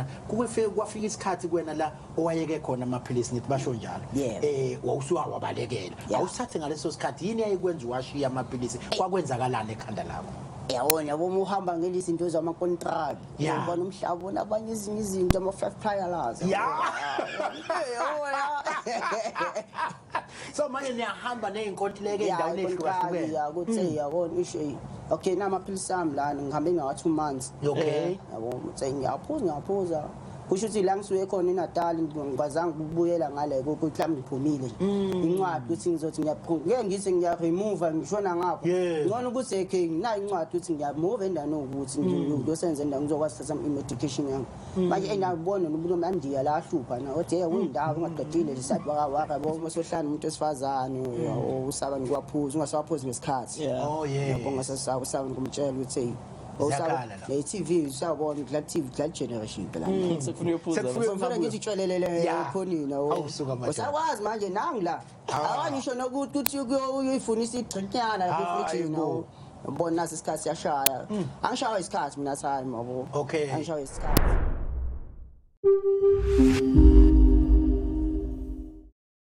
khona kwafika isikhathi kwena la owayeke khona amaphilisi nithi basho njalo wawusuka wabalekela awusathe ngaleso sikhathi yini ayikwenza washiya amaphilisi kwakwenzakalana ekhanda lakho yabo uhamba ngelizinto zamakontract ubona umhlaba nabanye izinto izinto ama-5 priors so manje niyahamba ney'nkontileka ey'ndaweni ey'hlukahlukene yakuthe yabona isho okay namaphilisi ami lana ngihambe ngawa-2 months yabo uthe ngiyaphuza kusho ukuthi la ngisuke khona eNatal ngikwazanga ukubuyela ngale mhlawumbe ngiphumile incwadi ukuthi ngizothi ngeke ngithi ngiyaremove ngishona ngapho ngcono ukuthi okay nginayo incwadi ukuthi ngiyamove endaweni ukuthi ngiyosenza endaweni ngizokwazi ukuthatha i-medication yami manje engiyabona nomuntu mandiya la ahlupha na othi uyindawo ungaqedile lisathi waka bosohlala umuntu wesifazane usaba nikwaphuza ungasawaphuzi ngesikhathi yabo ngasasaba usaba nikumtshela ukuthi le TV usabona la TV la generation phela sekufuna ngithi tshwelelele ekhonina usakwazi manje nangila awangisho nokuthi uyoyifunisa igcinyana lapha efrijini ubona nasi isikhathi siyashaya angishaya isikhathi mina time yabo okay angishaya isikhathi